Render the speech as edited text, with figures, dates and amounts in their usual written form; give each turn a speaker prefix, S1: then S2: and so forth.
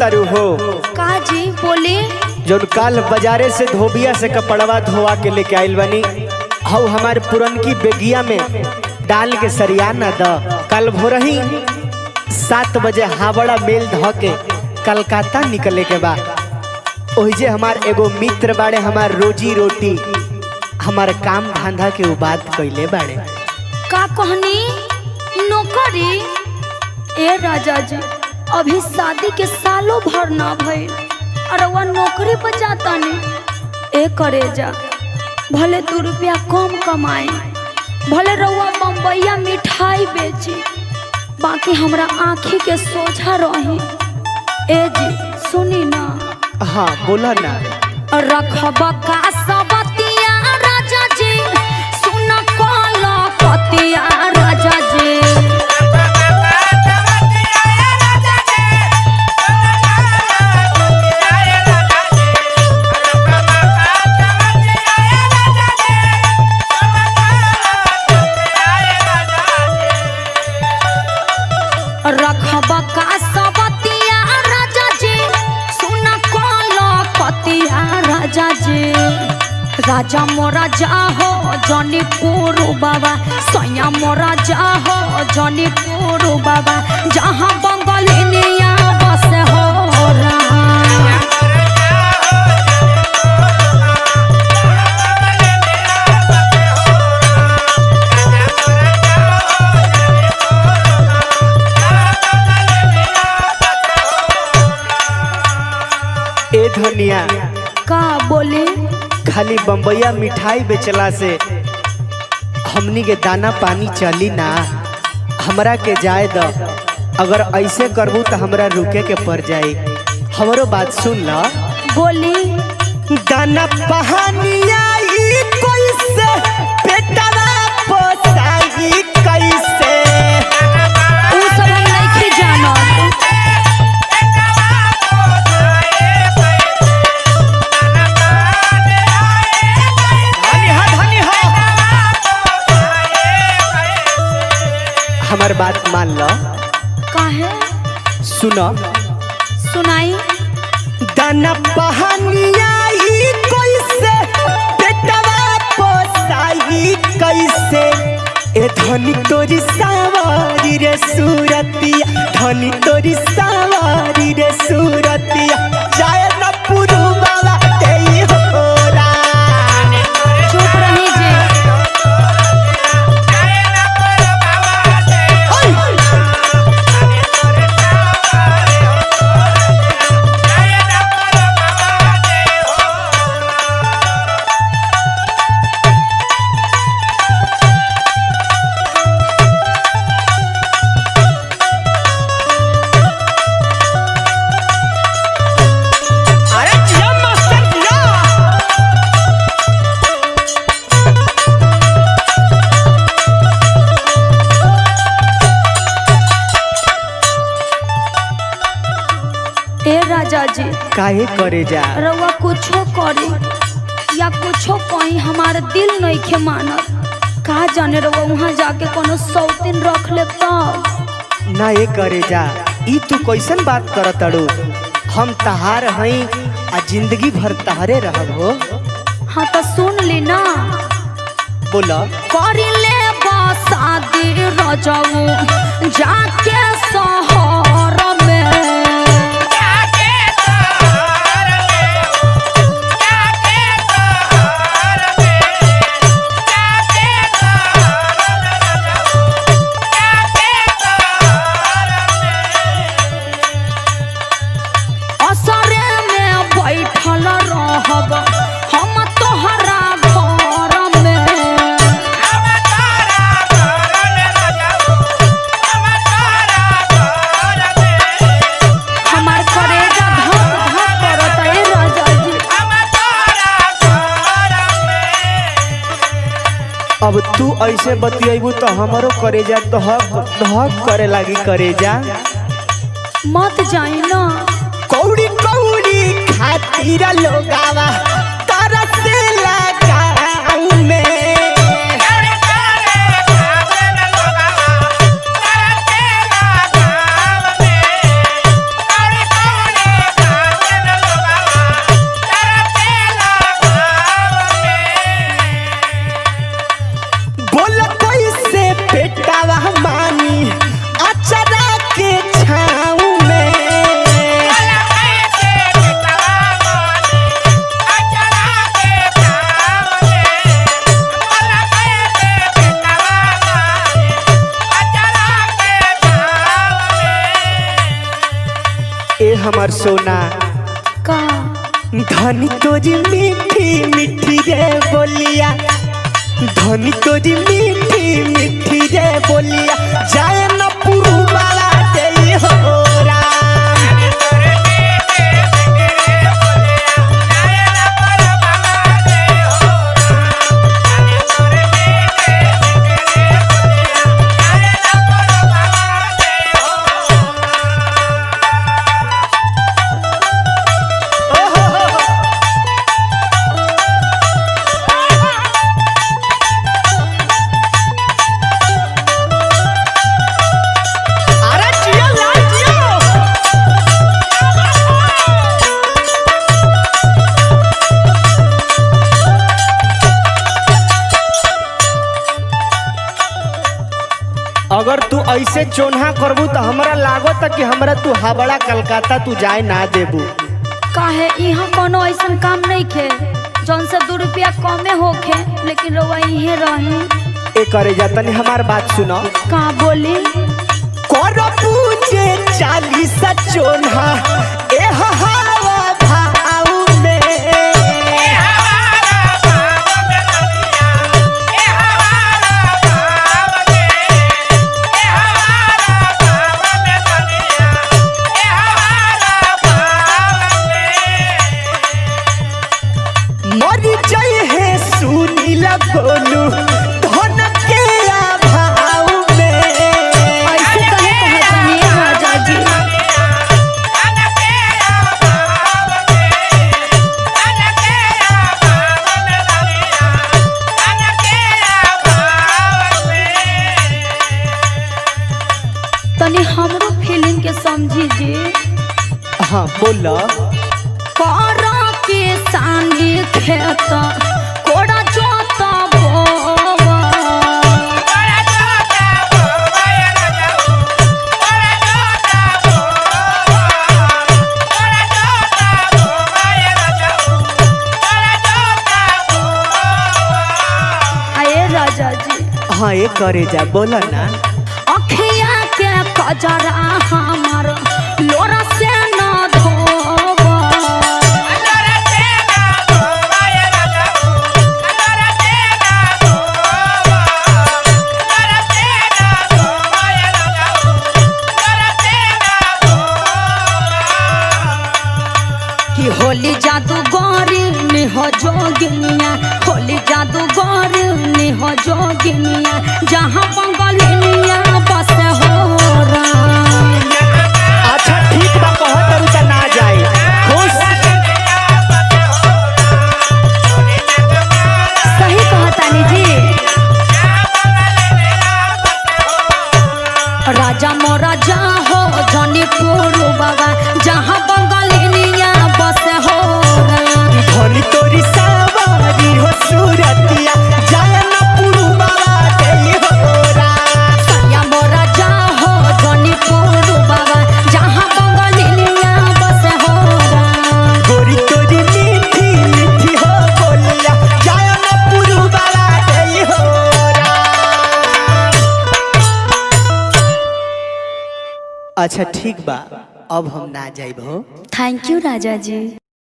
S1: तारू हो
S2: का जी बोले
S1: जो काल बाजारे से धोबिया से कपड़वा धोवा के लेके आइल बनी हऊ हमारे पुरनकी बेगिया में डाल के सरिया न द कल भोरही 7 बजे हावड़ा मेल ध के कलकत्ता निकले के बाद ओहिजे हमार एगो मित्र बाड़े हमार रोजी रोटी हमार काम धंधा के बात कैले बाड़े।
S2: का कहनी नौकरी? ए राजा जी अभी शादी के सालों भर ना भइल और वह नौकरी पर जाता नहीं। ए करे जा भले 2 रुपया कम कमाए, भले रउआ बम्बैया मिठाई बेची, बाकी हमरा आँखी के सोझा रही। ए जी सुनी ना।
S1: हाँ बोला ना।
S2: रखबा का सबतिया राजा जी, सुन कला पतिया राजा जी। रखबा का सबतिया राजा जी, सुन कला पतिया राजा जी। राजा मोरा जाहो जौनपुर बाबा, सैया मोरा जाहो जौनपुर बाबा, जहाँ बंगलिनिया बस हो रहा।
S1: ए धनिया
S2: का बोले?
S1: खाली बम्बैया मिठाई बेचला से हमनी के दाना पानी चली ना, हमरा के जाए द। अगर ऐसे करबू तो हमरा रुके के पड़ जाई। हमरो बात सुन ल।
S2: बोली
S1: दाना पहानिया ई कैसे पेटवा पोसाई कैसे,
S2: उ सब हम नहीं जानत।
S1: हमार बात मान लो।
S2: काहे?
S1: सुनो
S2: सुनाई।
S1: दाना पहानिया ई कैसे पेटवा पोसाई कैसे, ए धनी तोरी सवारी रे सूरतिया, धनी तोरी सवारी रे सूरतिया, जाए न पुरुवाला तेई होरा।
S2: चुप रही जे। राजा जी
S1: काहे करे जा?
S2: रउआ कुछो करी या कुछो कहीं हमारे दिल नहीं खे मानत। कहा जाने रउआ वहाँ जाके कोनो सौतीन रख ले तब
S1: ना। ये करे जा ई तू कैसन बात करत अड़ू? हम तहार हई आ जिंदगी भर तहारे रहब हो।
S2: हाँ तो सुन ली ना।
S1: बोला।
S2: करी ले शादी रजऊ जाके शहर में, हम तोहरा घर में। हमार करेजा धक धक करता है राजा
S1: अब तू ऐसे बतियाबू तो हमारो करेजा तो हक धक करे लागी करेजा।
S2: मत जाई ना।
S1: कौड़ी कौड़ी खातिर लोगावा तरसेला गाँव में। ए हमर सोना
S2: का
S1: धनी तोरी मीठी मीठी रे बोलिया, धनी तोरी मीठी मीठी रे बोलिया, जाए न पुरुवाला दे हो अगर तू ऐसे चोन्हा करबू तो हमरा लागत कि हमरा तू हावड़ा कलकत्ता तू जाए ना देबू।
S2: काहे यहाँ कोनो ऐसा काम नहीं खे जौन से 2 रुपया कमे होखे, लेकिन रउआ इहे रही।
S1: ए करे जा तनी हमार बात सुनो।
S2: का बोली?
S1: करबू जे 40 चोन्हा ए हवा भाव में। बोलू धन के अभाव में
S2: ऐसे कहे कहतनी राजा जी। तनी हमरो फीलिंग के समझी जी।
S1: हाँ बोला।
S2: करा के सानी खेत कोड़ा जोता बोवा, आए राजा जी।
S1: हाँ ये करे जा बोला ना।
S2: अखिया के कजरा हमार लोरा से न धोवा, होली जादूगरी निह जोगिनिया, होली जादूगरी निह जोगिनिया, जहाँ बंगलिनिया बस हो राम।
S1: अच्छा ठीक बा कहत रुचा ना जाए खुश।
S2: सही कहतानी जी। राजा मोरा जा हो जनी पुरु बाबा, जहाँ बंगलिनिया बस हो राम।
S1: धनी तोरी सवारी हो सूरतिया, जाए न पुरुवाला दे हो राम।
S2: सैया मोरा जा हो जनी पुरु बाबा, जहाँ बंगलिनिया बस हो राम।
S1: गोरी तोरी मीठी मीठी हो बोलिया, जाए न पुरुवाला दे हो राम। अच्छा ठीक बा अब हम ना जाइब हो।
S2: थैंक यू राजा जी।